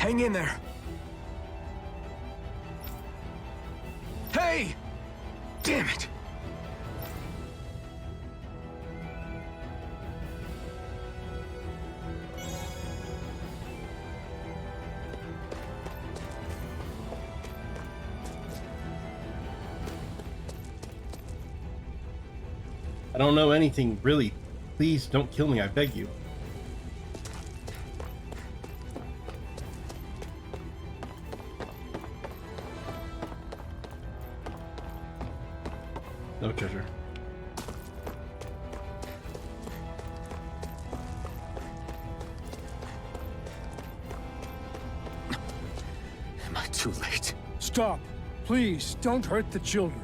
Hang in there. Hey! Damn it! I don't know anything, really. Please don't kill me, I beg you. No treasure. Am I too late? Stop. Please, don't hurt the children.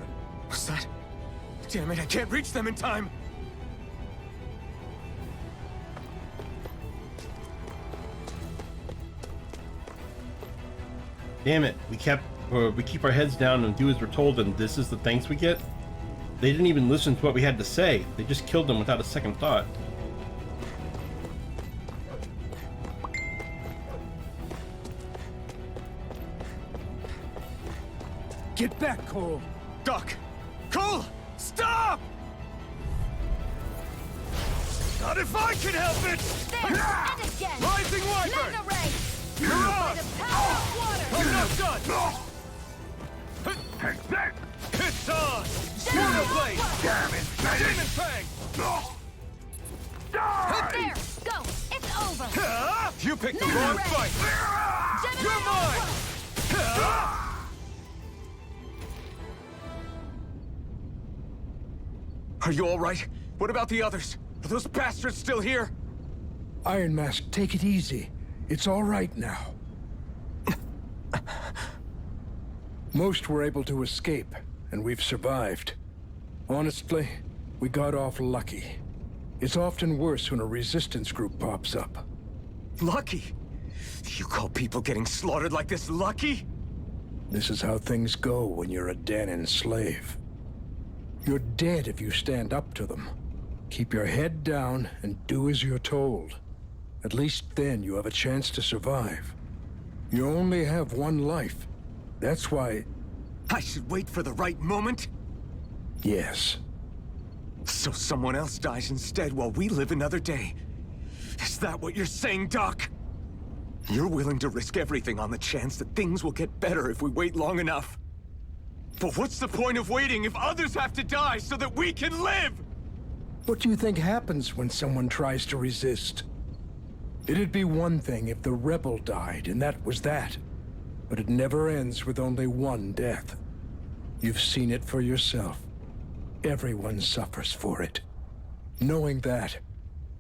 What's that? Damn it, I can't reach them in time! Damn it, we keep our heads down and do as we're told, and this is the thanks we get? They didn't even listen to what we had to say. They just killed them without a second thought. Get back, Cole. Doc! Cole! Stop! Not if I can help it! There! And again! Rising Wyvern! Mega ray! Mirage! The power of water! I'm not done! Take that! It's on! Shadow Blade! Damn it! Demon Fang! There! Go! It's over! You picked the wrong fight! You're mine! Are you all right? What about the others? Are those bastards still here? Iron Mask, take it easy. It's all right now. Most were able to escape, and we've survived. Honestly, we got off lucky. It's often worse when a resistance group pops up. Lucky? You call people getting slaughtered like this lucky? This is how things go when you're a Danan slave. You're dead if you stand up to them. Keep your head down and do as you're told. At least then you have a chance to survive. You only have one life. That's why... I should wait for the right moment? Yes. So someone else dies instead while we live another day. Is that what you're saying, Doc? You're willing to risk everything on the chance that things will get better if we wait long enough. But what's the point of waiting if others have to die so that we can live? What do you think happens when someone tries to resist? It'd be one thing if the rebel died, and that was that. But it never ends with only one death. You've seen it for yourself. Everyone suffers for it. Knowing that,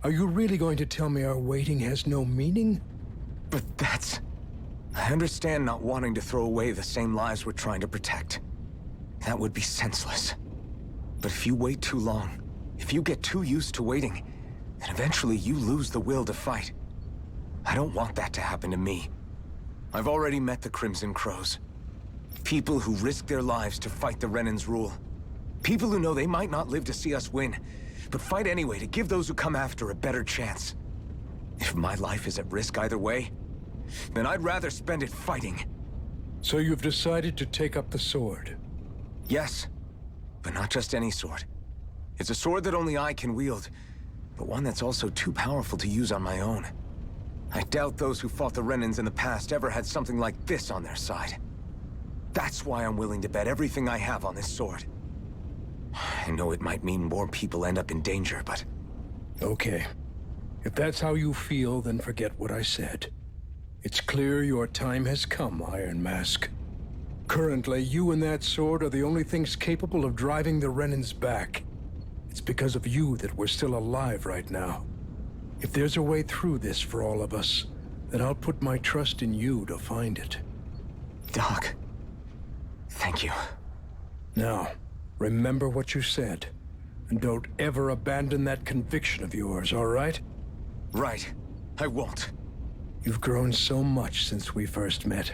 are you really going to tell me our waiting has no meaning? But that's... I understand not wanting to throw away the same lives we're trying to protect. That would be senseless. But if you wait too long, if you get too used to waiting, then eventually you lose the will to fight. I don't want that to happen to me. I've already met the Crimson Crows. People who risk their lives to fight the Renan's rule. People who know they might not live to see us win, but fight anyway to give those who come after a better chance. If my life is at risk either way, then I'd rather spend it fighting. So you've decided to take up the sword? Yes, but not just any sword. It's a sword that only I can wield, but one that's also too powerful to use on my own. I doubt those who fought the Renans in the past ever had something like this on their side. That's why I'm willing to bet everything I have on this sword. I know it might mean more people end up in danger, but... Okay. If that's how you feel, then forget what I said. It's clear your time has come, Iron Mask. Currently, you and that sword are the only things capable of driving the Renans back. It's because of you that we're still alive right now. If there's a way through this for all of us, then I'll put my trust in you to find it. Doc, thank you. Now, remember what you said, and don't ever abandon that conviction of yours, all right? Right. I won't. You've grown so much since we first met,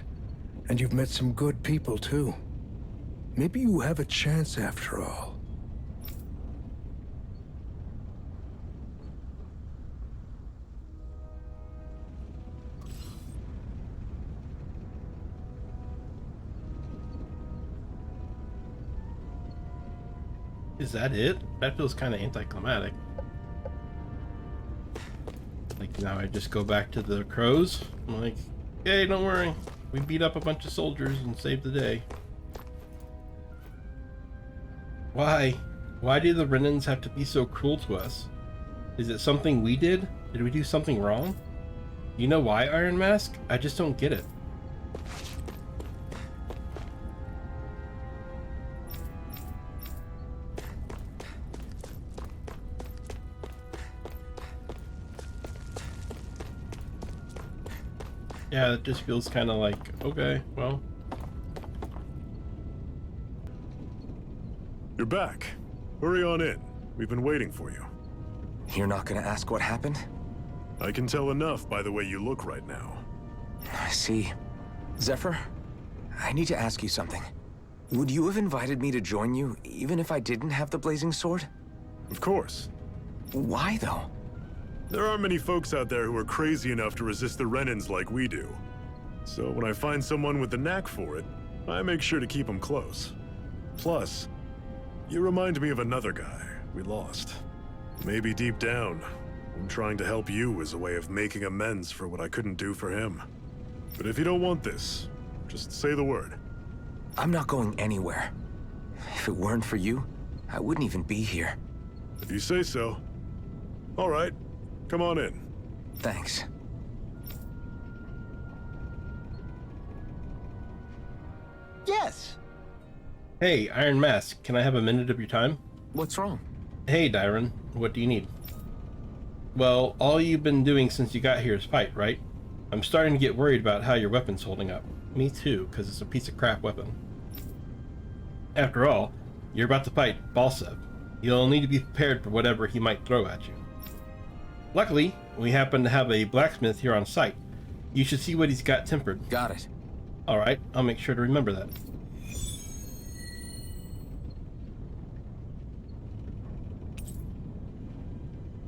and you've met some good people, too. Maybe you have a chance after all. Is that it? That feels kind of anticlimactic. Like, now I just go back to the crows. I'm like, hey, don't worry. We beat up a bunch of soldiers and saved the day. Why? Why do the Renans have to be so cruel to us? Is it something we did? Did we do something wrong? You know why, Iron Mask? I just don't get it. Yeah, it just feels kind of like, okay, well. You're back. Hurry on in. We've been waiting for you. You're not gonna ask what happened? I can tell enough by the way you look right now. I see. Zephyr, I need to ask you something. Would you have invited me to join you, even if I didn't have the blazing sword? Of course. Why, though? There aren't many folks out there who are crazy enough to resist the Renans like we do. So when I find someone with the knack for it, I make sure to keep them close. Plus, you remind me of another guy we lost. Maybe deep down, I'm trying to help you as a way of making amends for what I couldn't do for him. But if you don't want this, just say the word. I'm not going anywhere. If it weren't for you, I wouldn't even be here. If you say so. All right, come on in. Thanks. Yes. Hey, Iron Mask, can I have a minute of your time? What's wrong? Hey, Dyron, what do you need? Well, all you've been doing since you got here is fight, right? I'm starting to get worried about how your weapon's holding up. Me too, because it's a piece of crap weapon. After all, you're about to fight Balsev. You'll need to be prepared for whatever he might throw at you. Luckily, we happen to have a blacksmith here on site. You should see what he's got tempered. Got it. Alright, I'll make sure to remember that.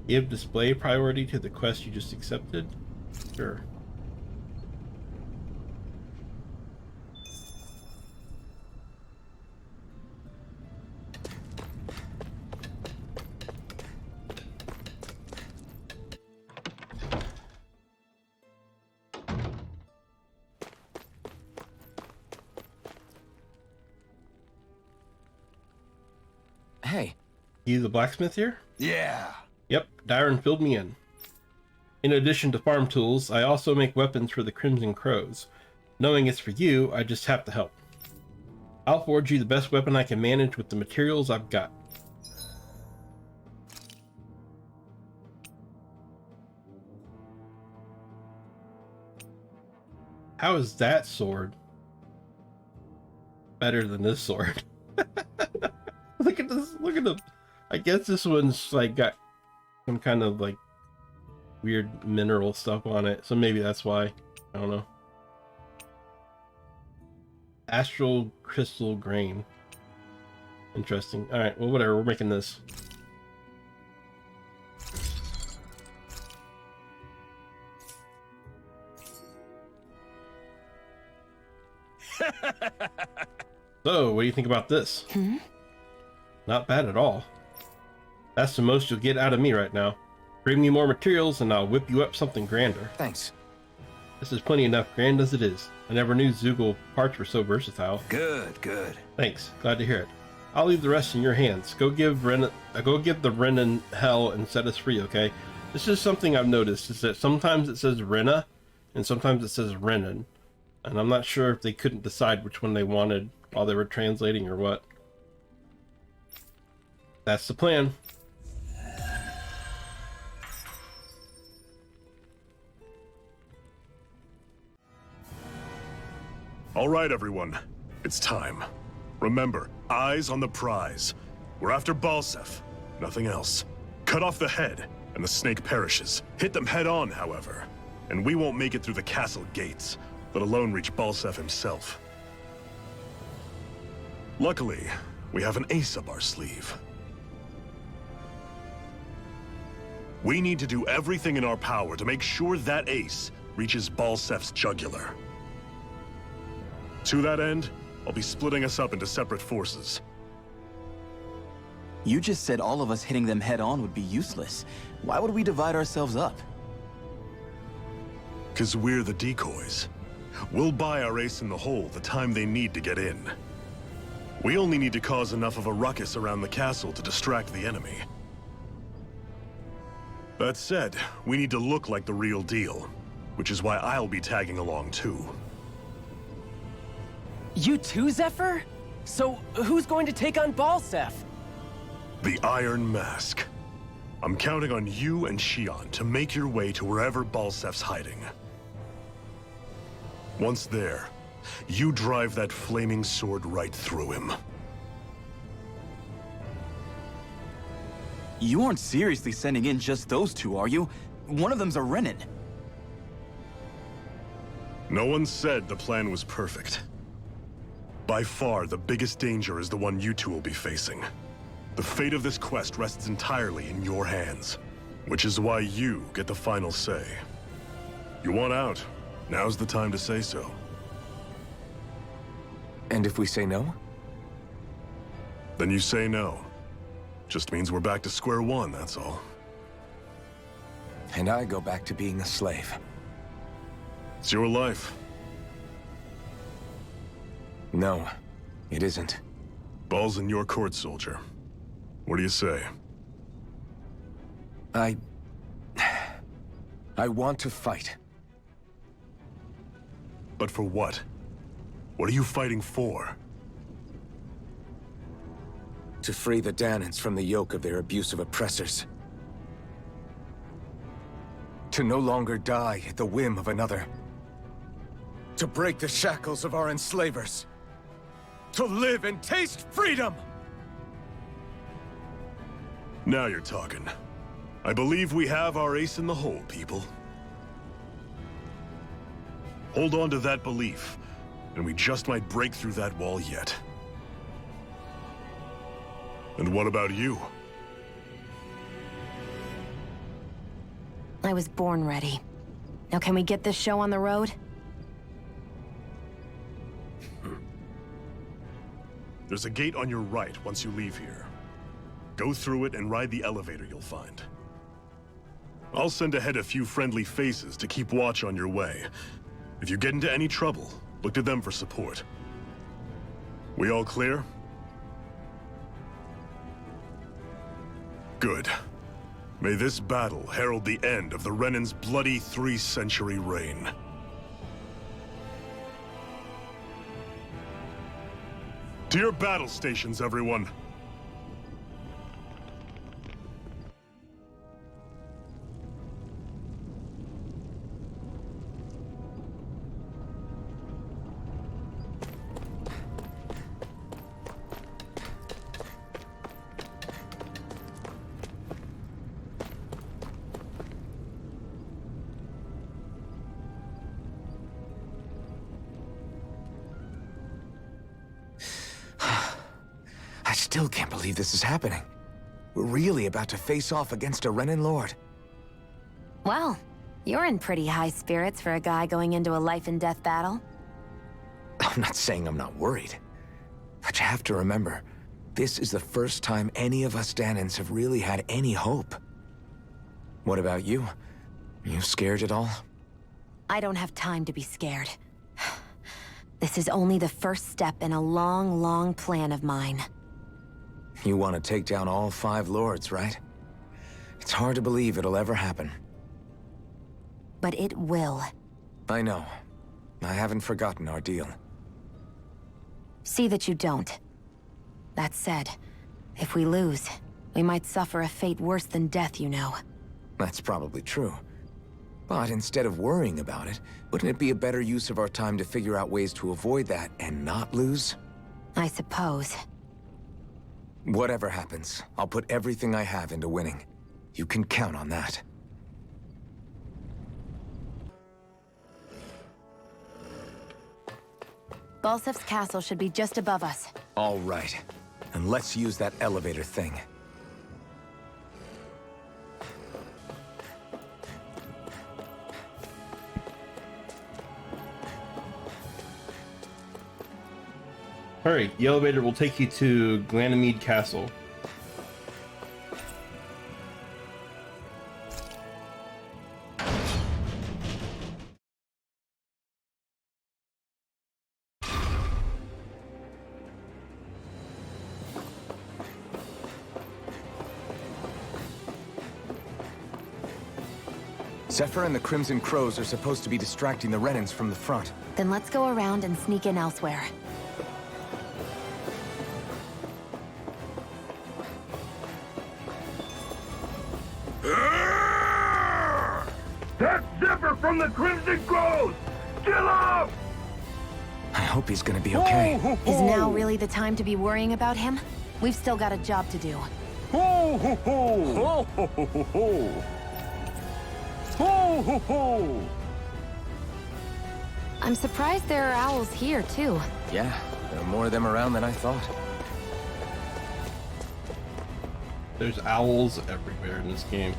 Give display priority to the quest you just accepted? Sure. Hey. You the blacksmith here? Yeah. Yep, Dyron filled me in. In addition to farm tools, I also make weapons for the Crimson Crows. Knowing it's for you, I just have to help. I'll forge you the best weapon I can manage with the materials I've got. How is that sword better than this sword? Look at this, look at them. I guess this one's like got some kind of like weird mineral stuff on it, so maybe that's why. I don't know. Astral crystal grain. Interesting. All right, well, whatever. We're making this. So, what do you think about this? Not bad at all. That's the most you'll get out of me right now. Bring me more materials and I'll whip you up something grander. Thanks. This is plenty enough grand as it is. I never knew Zoogle parts were so versatile. Good, good. Thanks. Glad to hear it. I'll leave the rest in your hands. Go give the Renan hell and set us free, okay? This is something I've noticed, is that sometimes it says Rena and sometimes it says Renan. And I'm not sure if they couldn't decide which one they wanted while they were translating or what. That's the plan. All right, everyone. It's time. Remember, eyes on the prize. We're after Balsev. Nothing else. Cut off the head, and the snake perishes. Hit them head on, however. And we won't make it through the castle gates, let alone reach Balsev himself. Luckily, we have an ace up our sleeve. We need to do everything in our power to make sure that ace reaches Balsev's jugular. To that end, I'll be splitting us up into separate forces. You just said all of us hitting them head-on would be useless. Why would we divide ourselves up? 'Cause we're the decoys. We'll buy our ace in the hole the time they need to get in. We only need to cause enough of a ruckus around the castle to distract the enemy. That said, we need to look like the real deal, which is why I'll be tagging along too. You too, Zephyr? So, who's going to take on Balseph? The Iron Mask. I'm counting on you and Xion to make your way to wherever Balsef's hiding. Once there, you drive that flaming sword right through him. You aren't seriously sending in just those two, are you? One of them's a Renan. No one said the plan was perfect. By far, the biggest danger is the one you two will be facing. The fate of this quest rests entirely in your hands, which is why you get the final say. You want out? Now's the time to say so. And if we say no? Then you say no. Just means we're back to square one, that's all. And I go back to being a slave. It's your life. No, it isn't. Ball's in your court, soldier. What do you say? I want to fight. But for what? What are you fighting for? To free the Danans from the yoke of their abusive oppressors. To no longer die at the whim of another. To break the shackles of our enslavers. To live and taste freedom! Now you're talking. I believe we have our ace in the hole, people. Hold on to that belief, and we just might break through that wall yet. And what about you? I was born ready. Now can we get this show on the road? There's a gate on your right once you leave here. Go through it and ride the elevator you'll find. I'll send ahead a few friendly faces to keep watch on your way. If you get into any trouble, look to them for support. We all clear? Good. May this battle herald the end of the Renan's bloody 3-century reign. To your battle stations, everyone! I still can't believe this is happening. We're really about to face off against a Renan Lord. Well, you're in pretty high spirits for a guy going into a life-and-death battle. I'm not saying I'm not worried. But you have to remember, this is the first time any of us Danans have really had any hope. What about you? You scared at all? I don't have time to be scared. This is only the first step in a long, long plan of mine. You want to take down all 5 lords, right? It's hard to believe it'll ever happen. But it will. I know. I haven't forgotten our deal. See that you don't. That said, if we lose, we might suffer a fate worse than death, you know. That's probably true. But instead of worrying about it, wouldn't it be a better use of our time to figure out ways to avoid that and not lose? I suppose. Whatever happens, I'll put everything I have into winning. You can count on that. Balsef's castle should be just above us. All right. And let's use that elevator thing. Hurry, the elevator will take you to Ganymede Castle. Zephyr and the Crimson Crows are supposed to be distracting the Renans from the front. Then let's go around and sneak in elsewhere. That's Zephyr from the Crimson Crows! Kill him! I hope he's gonna be okay. Is now really the time to be worrying about him? We've still got a job to do. Ho ho ho! Ho ho ho ho ho! Ho ho ho! I'm surprised there are owls here, too. Yeah, there are more of them around than I thought. There's owls everywhere in this game.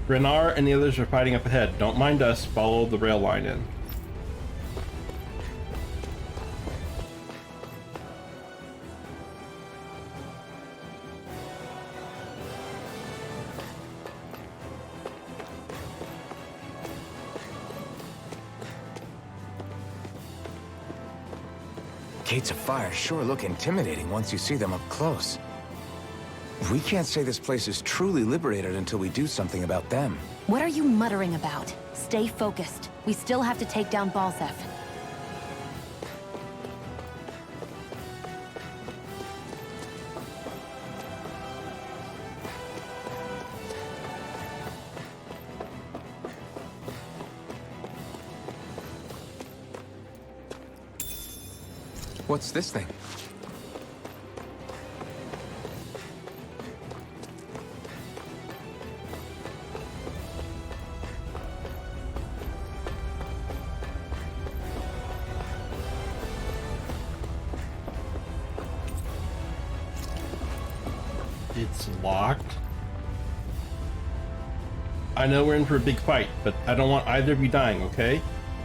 Renan and the others are fighting up ahead. Don't mind us. Follow the rail line in. Gates of fire sure look intimidating once you see them up close. We can't say this place is truly liberated until we do something about them. What are you muttering about? Stay focused. We still have to take down Balsef. What's this thing? It's locked. I know we're in for a big fight, but I don't want either of you dying, okay?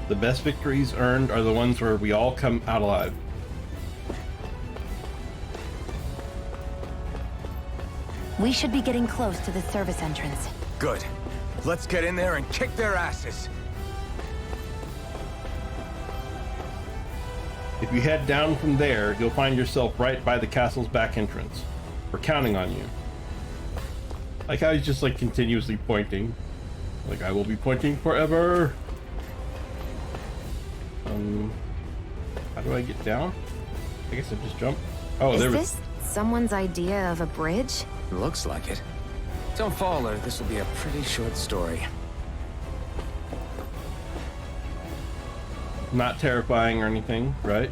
The best victories earned are the ones where we all come out alive. We should be getting close to the service entrance. Good. Let's get in there and kick their asses. If you head down from there, you'll find yourself right by the castle's back entrance. We're counting on you. Like how he's just like continuously pointing. Like, I will be pointing forever. How do I get down? I guess I just jump. Oh, there we go. Is this someone's idea of a bridge? Looks like it. Don't fall, or this will be a pretty short story. Not terrifying or anything, right?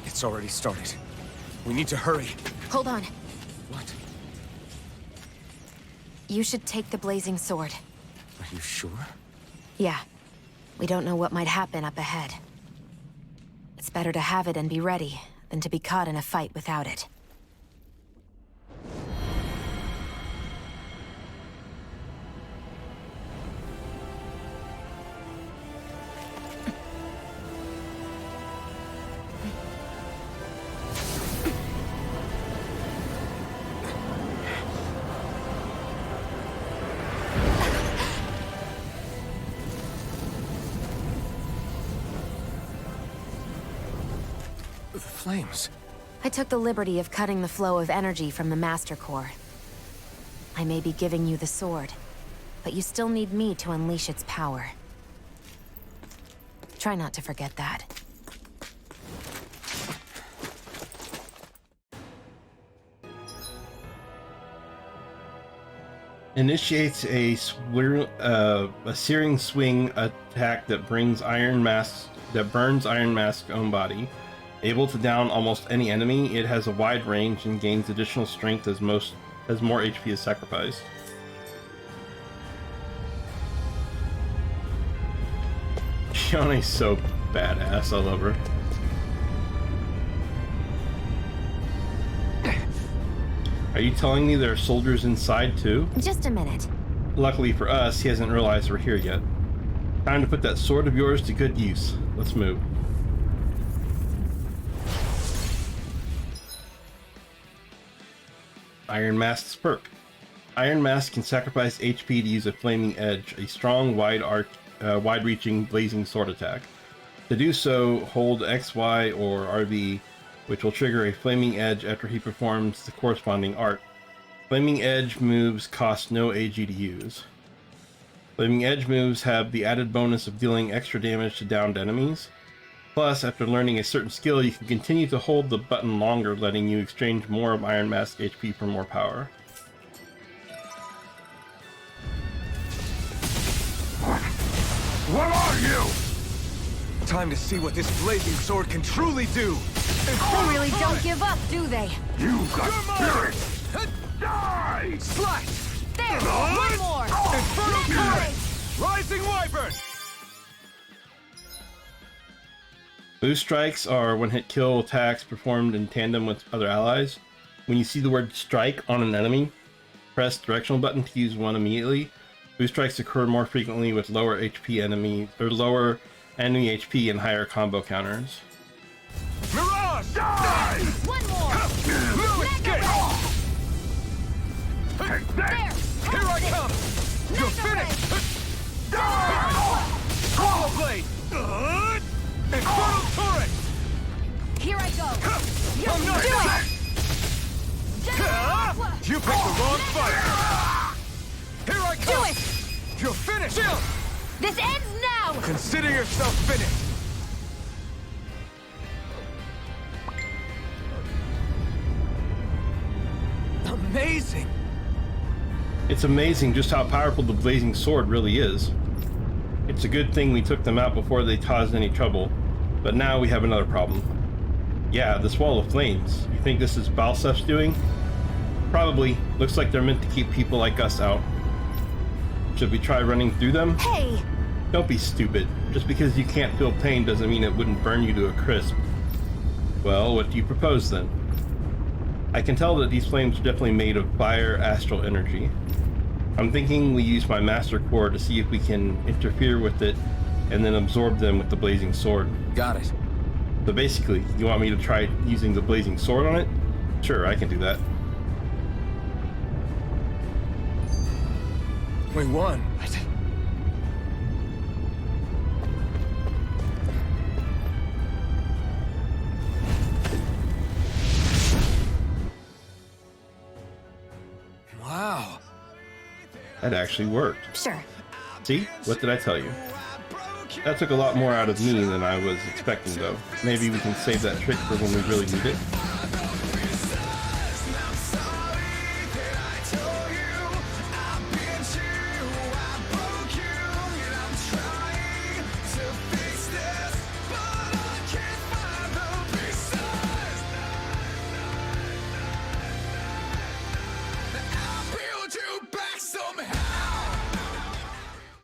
It's already started. We need to hurry. Hold on. What? You should take the blazing sword. Are you sure? Yeah. We don't know what might happen up ahead. It's better to have it and be ready than to be caught in a fight without it. The flames. I took the liberty of cutting the flow of energy from the Master Core. I may be giving you the sword, but you still need me to unleash its power. Try not to forget that. Initiates a searing swing attack that burns Iron Mask's own body. Able to down almost any enemy, it has a wide range and gains additional strength as more HP is sacrificed. Fiona's so badass, I love her. Are you telling me there are soldiers inside too? Just a minute. Luckily for us, he hasn't realized we're here yet. Time to put that sword of yours to good use. Let's move. Iron Mask's perk. Iron Mask can sacrifice HP to use a Flaming Edge, a strong, wide-reaching blazing sword attack. To do so, hold X, Y, or RB, which will trigger a Flaming Edge after he performs the corresponding art. Flaming Edge moves cost no AG to use. Flaming Edge moves have the added bonus of dealing extra damage to downed enemies. Plus, after learning a certain skill, you can continue to hold the button longer, letting you exchange more of Iron Mask HP for more power. What are you? Time to see what this blazing sword can truly do. They really don't give up, do they? You got spirit! Die! Slice! There! One more! Infernal Necrotic! Rising Wyvern! Boost strikes are one-hit kill attacks performed in tandem with other allies. When you see the word strike on an enemy, press directional button to use one immediately. Boost strikes occur more frequently with lower HP enemy or lower enemy HP and higher combo counters. Mirage! Die! One more! No escape! Take that! There! Here I come! You're finished! Hollow Blade! Infernal Turret! Here I go! I'm not Do it! You picked the wrong fight! Here I come! Do it! You're finished! This ends now! Consider yourself finished! Amazing! It's amazing just how powerful the blazing sword really is. It's a good thing we took them out before they caused any trouble, but now we have another problem. Yeah, this wall of flames. You think this is Balsef's doing? Probably. Looks like they're meant to keep people like us out. Should we try running through them? Hey! Don't be stupid. Just because you can't feel pain doesn't mean it wouldn't burn you to a crisp. Well, what do you propose then? I can tell that these flames are definitely made of fire astral energy. I'm thinking we use my Master Core to see if we can interfere with it and then absorb them with the blazing sword. Got it. So basically, you want me to try using the blazing sword on it? Sure, I can do that. We won. Wow. That actually worked. Sure. See? What did I tell you? That took a lot more out of me than I was expecting, though. Maybe we can save that trick for when we really need it.